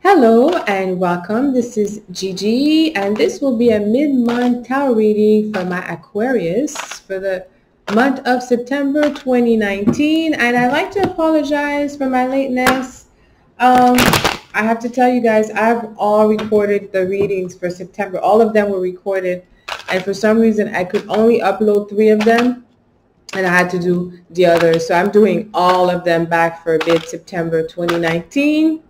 Hello and welcome. This is Gigi and this will be a mid-month tarot reading for my Aquarius for the month of September 2019. And I'd like to apologize for my lateness. I have to tell you guys, I've all recorded the readings for September. All of them were recorded, and for some reason I could only upload 3 of them and I had to do the others. So I'm doing all of them back for mid-September 2019.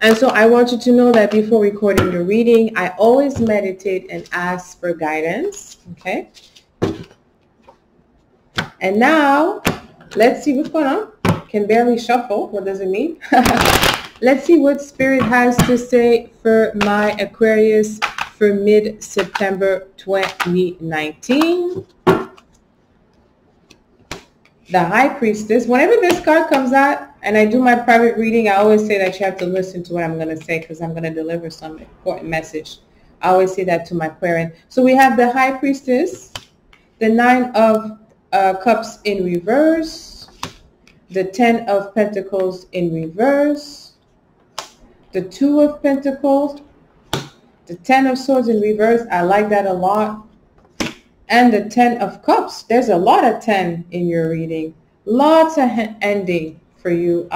And so I want you to know that before recording the reading, I always meditate and ask for guidance, okay? And now, let's see what's going on. Can barely shuffle. What does it mean? Let's see what Spirit has to say for my Aquarius for mid-September 2019. The High Priestess. Whenever this card comes out and I do my private reading, I always say that you have to listen to what I'm going to say because I'm going to deliver some important message. I always say that to my Aquarian. So we have the High Priestess, the 9 of Cups in reverse, the 10 of Pentacles in reverse, the 2 of Pentacles, the 10 of Swords in reverse. I like that a lot. And the 10 of Cups. There's a lot of 10 in your reading. Lots of ending for you,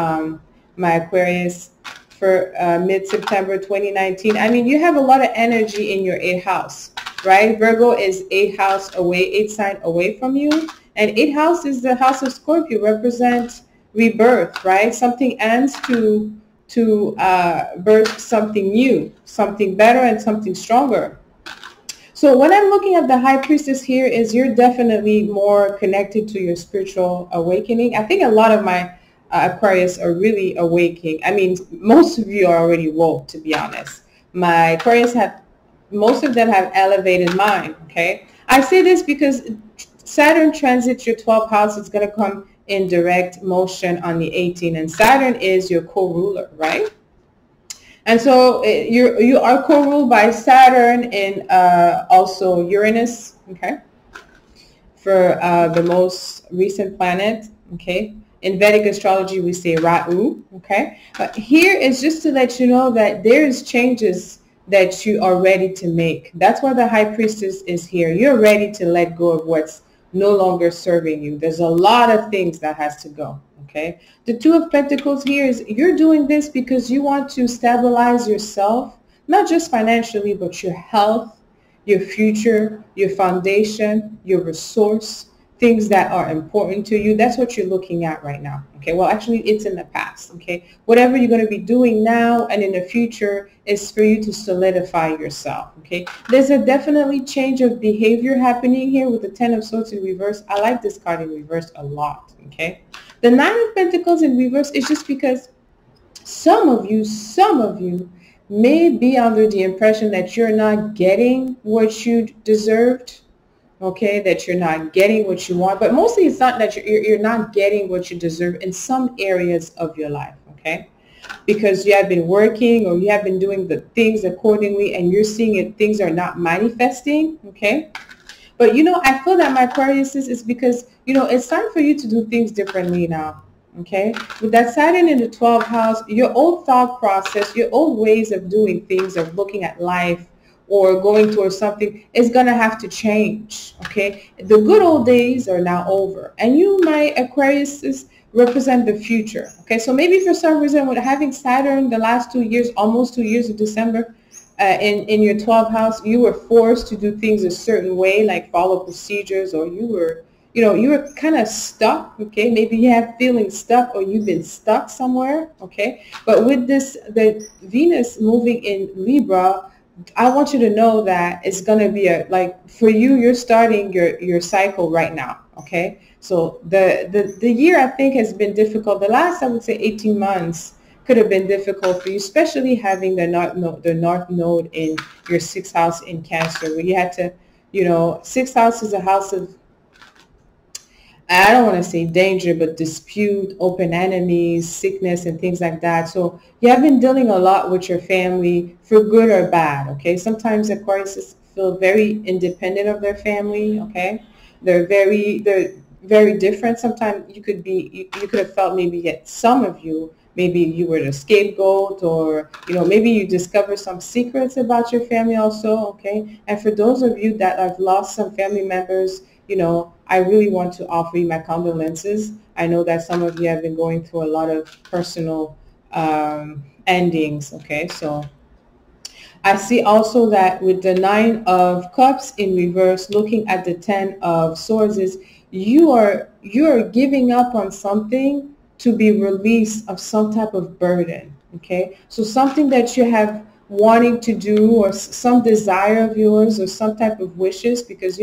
my Aquarius, for mid-September 2019. I mean, you have a lot of energy in your 8th house, right? Virgo is 8th house away, 8th sign away from you. And 8th house is the house of Scorpio, represents rebirth, right? Something ends to birth something new, something better and something stronger. So what I'm looking at the High Priestess here is you're definitely more connected to your spiritual awakening. I think a lot of my Aquarius are really awakening. I mean, most of you are already woke, to be honest. My Aquarius most of them have elevated mind, okay? I say this because Saturn transits your 12th house. It's going to come in direct motion on the 18th. And Saturn is your co-ruler, right? And so you are co-ruled by Saturn and also Uranus, okay, for the most recent planet, okay. In Vedic astrology, we say Rahu, okay. But here is just to let you know that there's changes that you are ready to make. That's why the High Priestess is here. You're ready to let go of what's no longer serving you. There's a lot of things that has to go. Okay. The 2 of Pentacles here is you're doing this because you want to stabilize yourself, not just financially, but your health, your future, your foundation, your resource, things that are important to you. That's what you're looking at right now. Okay. Well, actually, it's in the past. Okay. Whatever you're going to be doing now and in the future is for you to solidify yourself. Okay. There's a definitely change of behavior happening here with the 10 of Swords in reverse. I like this card in reverse a lot. Okay. The 9 of Pentacles in reverse is just because some of you may be under the impression that you're not getting what you deserved, okay, that you're not getting what you want. But mostly it's not that you're not getting what you deserve in some areas of your life, okay, because you have been working or you have been doing the things accordingly and you're seeing it, things are not manifesting, okay. But, you know, I feel that my Aquarius is because, you know, it's time for you to do things differently now, okay? With that Saturn in the 12th house, your old thought process, your old ways of doing things, of looking at life or going towards something is going to have to change, okay? The good old days are now over. And you, my Aquarius, represent the future, okay? So maybe for some reason with having Saturn the last 2 years, almost 2 years of December, in your 12th house, you were forced to do things a certain way, like follow procedures, or you were kind of stuck, okay? Maybe you have feeling stuck or you've been stuck somewhere, okay? But with this, the Venus moving in Libra, I want you to know that it's going to be for you, you're starting your cycle right now, okay? So the year, I think, has been difficult. The last, I would say, 18 months could have been difficult for you, especially having the North Node in your 6th house in Cancer, where you had to, you know, 6th house is a house of, I don't want to say danger, but dispute, open enemies, sickness, and things like that. So you have been dealing a lot with your family for good or bad, okay? Sometimes Aquarius feel very independent of their family, okay? They're very different. Sometimes you could have felt maybe some of you maybe you were the scapegoat, or, maybe you discover some secrets about your family also, okay? And for those of you that have lost some family members, I really want to offer you my condolences. I know that some of you have been going through a lot of personal endings, okay? So I see also that with the 9 of Cups in reverse, looking at the 10 of Swords, is you're giving up on something to be released of some type of burden, okay? So something that you have wanting to do, or some desire of yours, or some type of wishes, because,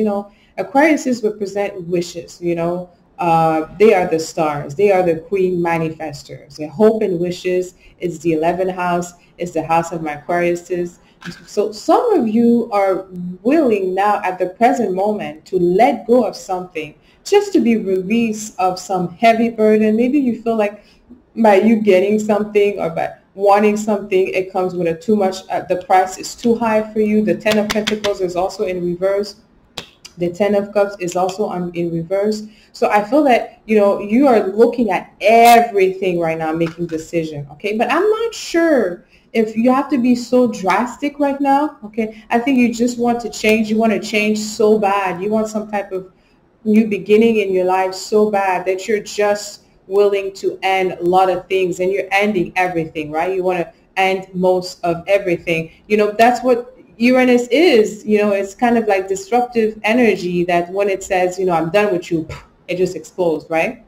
Aquariuses represent wishes, they are the stars. They are the queen manifestors. Their hope and wishes is the 11th house. It's the house of my Aquariuses. So some of you are willing now at the present moment to let go of something just to be released of some heavy burden. Maybe you feel like by you getting something or by wanting something, it comes with a too much, the price is too high for you. The 10 of Pentacles is also in reverse. The 10 of Cups is also in reverse. So I feel that, you are looking at everything right now, making decision, okay? But I'm not sure if you have to be so drastic right now, okay? I think you just want to change. You want to change so bad. You want some type of new beginning in your life so bad that you're just willing to end a lot of things, and you're ending everything, right? You want to end most of everything. That's what Uranus is. It's kind of like disruptive energy that when it says, I'm done with you, it just explodes, right?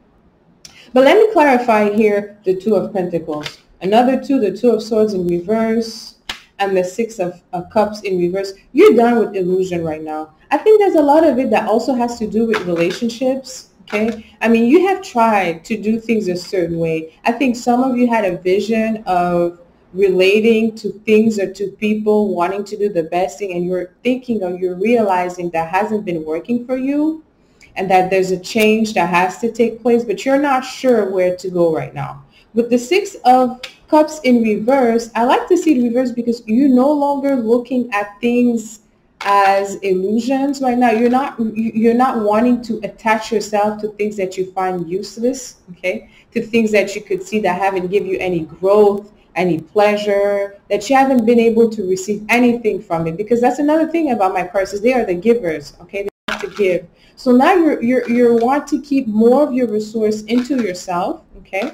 But let me clarify here the 2 of Pentacles. Another 2, the 2 of Swords in reverse, and the 6 of Cups in reverse. You're done with illusion right now. I think there's a lot of it that also has to do with relationships, okay? I mean, you have tried to do things a certain way. I think some of you had a vision of relating to things or to people, wanting to do the best thing, and you're thinking or you're realizing that hasn't been working for you, and that there's a change that has to take place, but you're not sure where to go right now. With the 6 of Cups in reverse, I like to see it reverse because you're no longer looking at things as illusions right now. You're not wanting to attach yourself to things that you find useless, okay? To things that you could see that haven't given you any growth, any pleasure, that you haven't been able to receive anything from it. Because that's another thing about my Aquarius, they are the givers, okay? They have to give. So now you want to keep more of your resource into yourself, okay?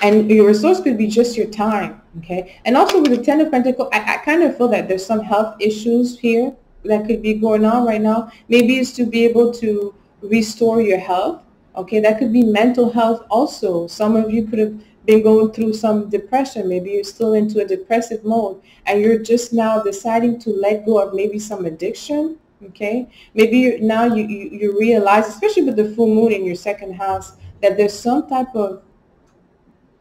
And your resource could be just your time, okay? And also with the 10 of Pentacles, I kind of feel that there's some health issues here that could be going on right now. Maybe it's to be able to restore your health, okay? That could be mental health also. Some of you could have been going through some depression. Maybe you're still into a depressive mode, and you're just now deciding to let go of maybe some addiction, okay? Maybe you realize, especially with the full moon in your 2nd house, that there's some type of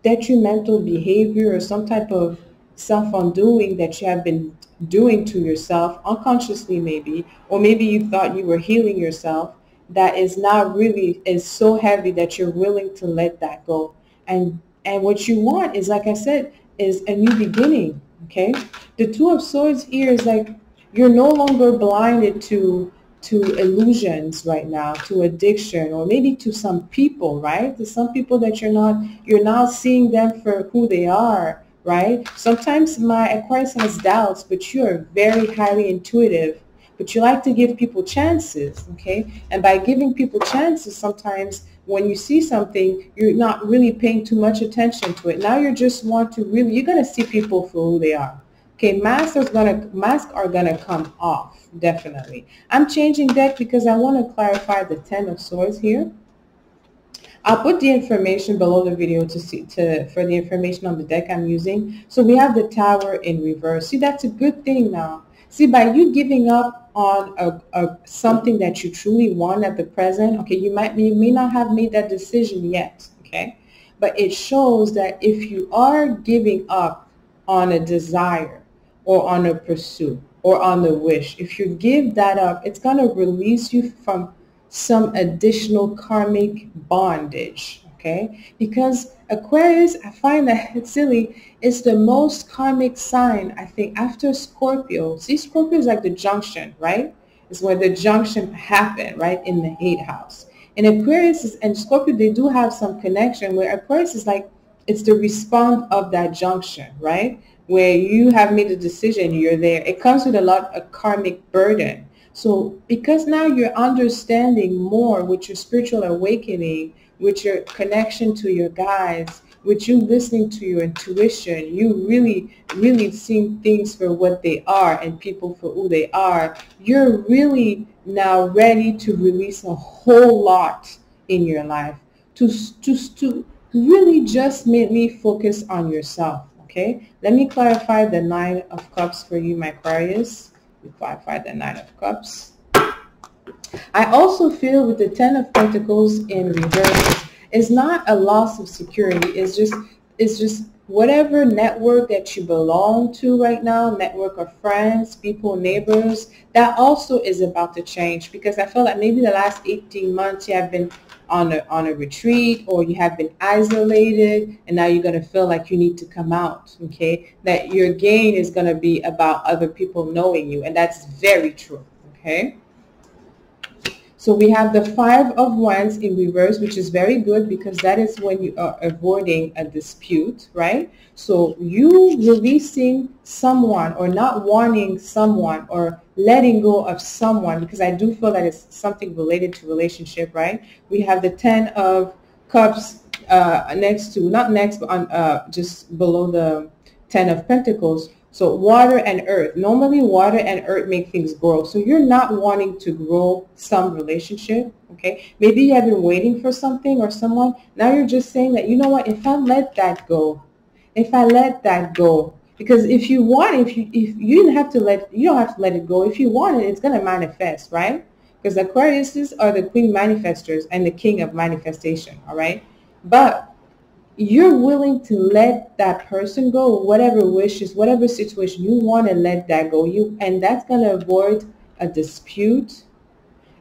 detrimental behavior or some type of self-undoing that you have been doing to yourself unconsciously, maybe, or maybe you thought you were healing yourself, that is now really is so heavy that you're willing to let that go. And what you want is, like I said, is a new beginning, okay? The 2 of Swords here is like you're no longer blinded to illusions right now, to addiction, or maybe to some people, right? To some people that you're now seeing them for who they are, right? Sometimes my Aquarius has doubts, but you're very highly intuitive, but you like to give people chances, okay? And by giving people chances, sometimes when you see something, you're not really paying too much attention to it. Now you just want to really, you're going to see people for who they are. Okay, masks are gonna come off, definitely. I'm changing deck because I want to clarify the 10 of Swords here. I'll put the information below the video for the information on the deck I'm using. So we have the Tower in reverse. See, that's a good thing now. See, by you giving up on something that you truly want at the present, okay, you may not have made that decision yet, okay? But it shows that if you are giving up on a desire, or on a pursuit, or on the wish, if you give that up, it's going to release you from some additional karmic bondage, okay? Because Aquarius, I find that it's silly, it's the most karmic sign, I think, after Scorpio. See, Scorpio is like the junction, right? It's where the junction happened, right, in the 8th house. And Aquarius and Scorpio, they do have some connection, where Aquarius is like it's the response of that junction, right? Where you have made a decision, you're there. It comes with a lot of karmic burden. So because now you're understanding more with your spiritual awakening, with your connection to your guides, with you listening to your intuition, you really seeing things for what they are and people for who they are, you're really now ready to release a whole lot in your life, to really just mainly focus on yourself. Okay, let me clarify the Nine of Cups for you, my Aquarius. We clarify the Nine of Cups. I also feel with the Ten of Pentacles in reverse, it's not a loss of security. It's just whatever network that you belong to right now, network of friends, people, neighbors, that also is about to change, because I feel like maybe the last 18 months you have been on a retreat, or you have been isolated, and now you're going to feel like you need to come out. Okay, that your gain is going to be about other people knowing you, and that's very true. Okay, so we have the Five of Wands in reverse, which is very good, because that is when you are avoiding a dispute, right? So you releasing someone, or not wanting someone, or letting go of someone, because I do feel that it's something related to relationship, right? We have the Ten of Cups next to, not next, but on just below the Ten of Pentacles. So water and earth. Normally water and earth make things grow. So you're not wanting to grow some relationship, okay? Maybe you have been waiting for something or someone. Now you're just saying that, you know what, if I let that go, because if you want, if you don't have to let it go. If you want it, it's going to manifest, right? Because Aquariuses are the queen manifestors and the king of manifestation, all right? But you're willing to let that person go, whatever wishes, whatever situation, you want to let that go. And that's going to avoid a dispute.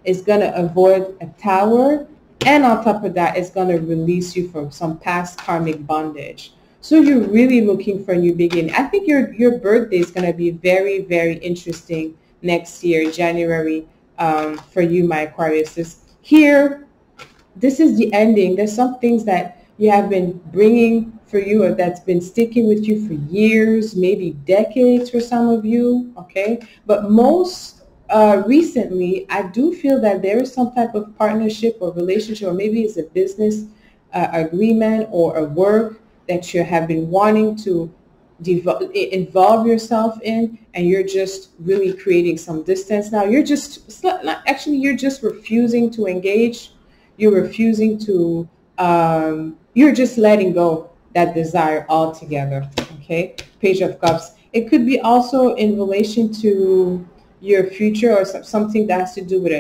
It's going to avoid a tower. And on top of that, it's going to release you from some past karmic bondage. So you're really looking for a new beginning. I think your birthday is going to be very, very interesting next year, January, for you, my Aquarius. Here, this is the ending. There's some things that you have been bringing for you, or that's been sticking with you for years, maybe decades for some of you, okay? But most recently, I do feel that there is some type of partnership or relationship, or maybe it's a business agreement or a work that you have been wanting to involve yourself in, and you're just really creating some distance now. You're just, you're just refusing to engage. You're refusing to, you're just letting go that desire altogether, okay? Page of Cups. It could be also in relation to your future, or something that has to do with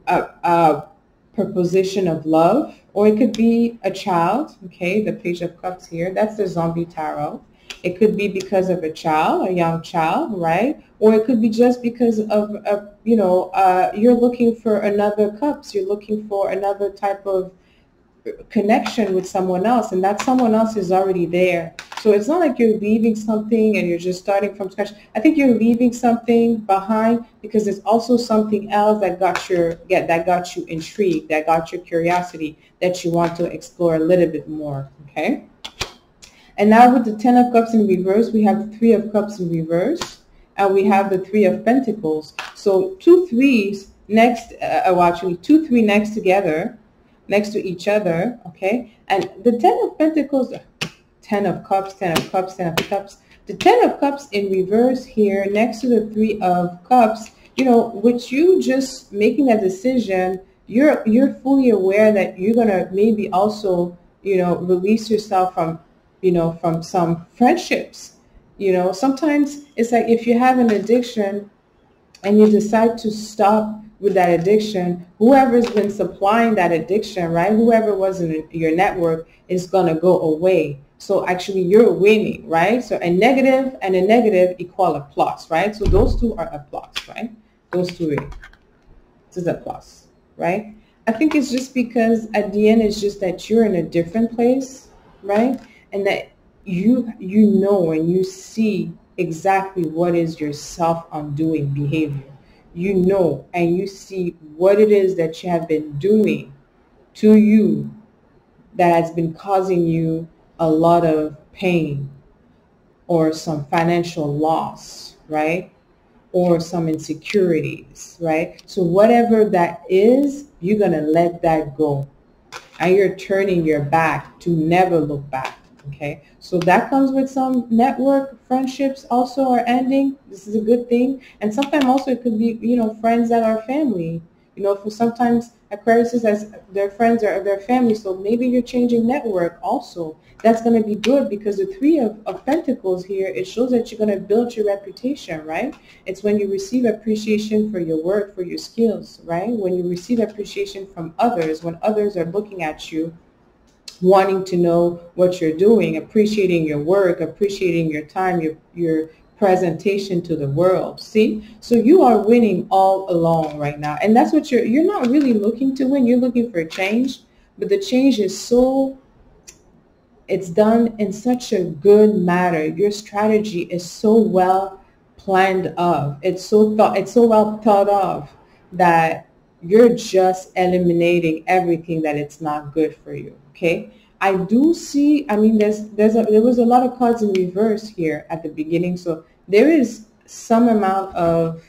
a proposition of love, or it could be a child, okay? The Page of Cups here, that's the Zombie Tarot. It could be because of a child, a young child, right? Or it could be just because of, you're looking for another cups. You're looking for another type of connection with someone else, and that someone else is already there. So it's not like you're leaving something and you're just starting from scratch. I think you're leaving something behind because there's also something else that got you intrigued, that got your curiosity, that you want to explore a little bit more, okay? And now with the Ten of Cups in reverse, we have the Three of Cups in reverse, and we have the Three of Pentacles. So two threes next, two three next together, next to each other, okay? And the Ten of Pentacles, Ten of Cups, Ten of Cups, Ten of Cups. The Ten of Cups in reverse here, next to the Three of Cups, with you just making a decision, you're fully aware that you're gonna maybe also, release yourself from, from some friendships. Sometimes it's like if you have an addiction and you decide to stop with that addiction, whoever's been supplying that addiction, right? Whoever was in your network is going to go away. So actually you're winning, right? So a negative and a negative equal a plus, right? So those two are a plus, right? Those two, this is a plus, right? I think it's just because at the end, it's just that you're in a different place, right? And that you know and you see exactly what is your self-undoing behavior. You know and you see what it is that you have been doing to you that has been causing you a lot of pain or some financial loss, right? Or some insecurities, right? So whatever that is, you're going to let that go. And you're turning your back to never look back. Okay, so that comes with some network friendships also are ending. This is a good thing. And sometimes also it could be, you know, friends that are family. You know, for sometimes Aquarius as their friends are their family. So maybe you're changing network also. That's going to be good because the Three of Pentacles here, it shows that you're going to build your reputation, right? It's when you receive appreciation for your work, for your skills, right? When you receive appreciation from others, when others are looking at you, wanting to know what you're doing, appreciating your work, appreciating your time, your presentation to the world. See? So you are winning all along right now. And that's what you're not really looking to win. You're looking for a change, but the change is it's done in such a good manner. Your strategy is so well planned of. It's so well thought of that you're just eliminating everything that it's not good for you. Okay. I do see, I mean, there was a lot of cards in reverse here at the beginning. So there is some amount of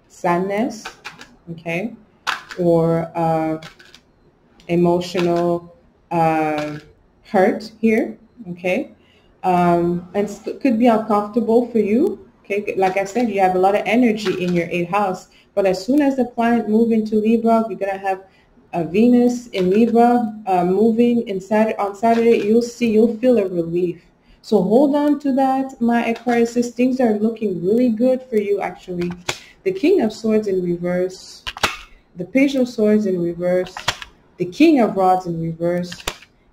sadness, okay, or emotional hurt here, okay, and it could be uncomfortable for you, okay. Like I said, you have a lot of energy in your 8th house, but as soon as the planet move into Libra, we're gonna have Venus in Libra moving inside on Saturday. You'll feel a relief. So hold on to that, my Aquarius. Things are looking really good for you, actually. The King of Swords in reverse, the Page of Swords in reverse, the King of Rods in reverse,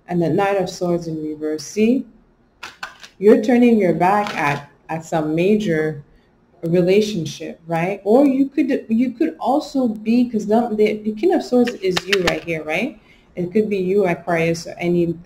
and the Knight of Swords in reverse. See, you're turning your back at some major relationship, right? Or you could also be, because the King of Swords is you right here, right? It could be you, Aquarius, or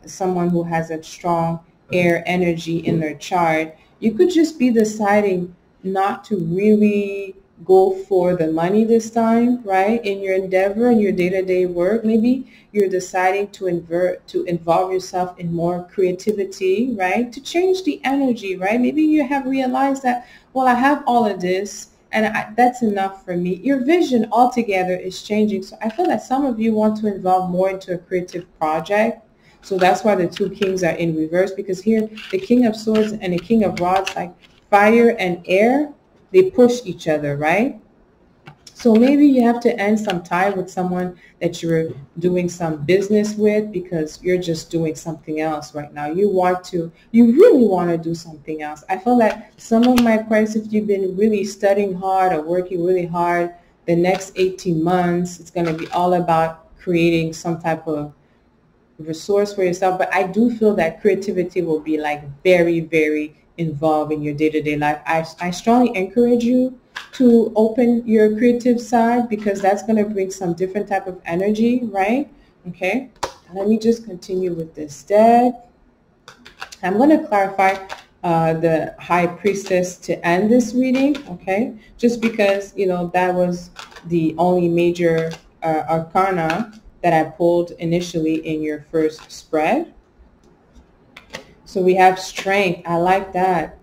someone who has a strong air energy in their chart. You could just be deciding not to really go for the money this time, right? In your endeavor, in your day-to-day work, maybe you're deciding to involve yourself in more creativity, right? To change the energy, right? Maybe you have realized that, well, I have all of this and that's enough for me. Your vision altogether is changing. So I feel that some of you want to involve more into a creative project. So that's why the 2 kings are in reverse, because here the King of Swords and the King of Rods, like fire and air, they push each other, right? So maybe you have to end some tie with someone that you're doing some business with, because you're just doing something else right now. You really want to do something else. I feel like some of my Aquarius, if you've been really studying hard or working really hard, the next 18 months, it's going to be all about creating some type of resource for yourself. But I do feel that creativity will be like very, very involved in your day-to-day life. I strongly encourage you to open your creative side, because that's going to bring some different type of energy, right? Okay, let me just continue with this deck. I'm going to clarify the High Priestess to end this reading, okay? Just because, you know, that was the only major arcana that I pulled initially in your first spread. So we have Strength. I like that.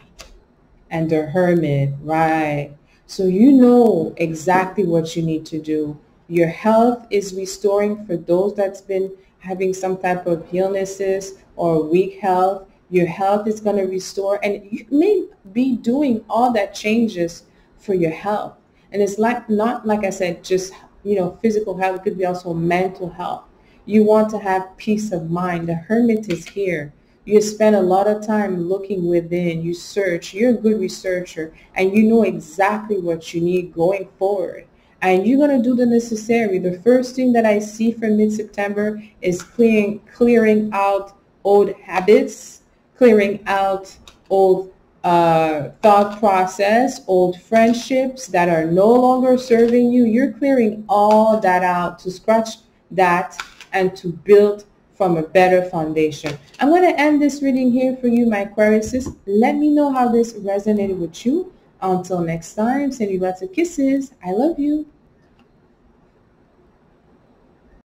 And the Hermit, right? So you know exactly what you need to do. Your health is restoring for those that's been having some type of illnesses or weak health. Your health is going to restore, and you may be doing all that changes for your health. And it's like, not like I said, just, you know, physical health. It could be also mental health. You want to have peace of mind. The Hermit is here. You spend a lot of time looking within. You search. You're a good researcher, and you know exactly what you need going forward. And you're going to do the necessary. The first thing that I see for mid-September is clearing out old habits, clearing out old thought process, old friendships that are no longer serving you. You're clearing all that out to scratch that and to build from a better foundation. I'm going to end this reading here for you, my Aquarius. Let me know how this resonated with you. Until next time, send you lots of kisses. I love you.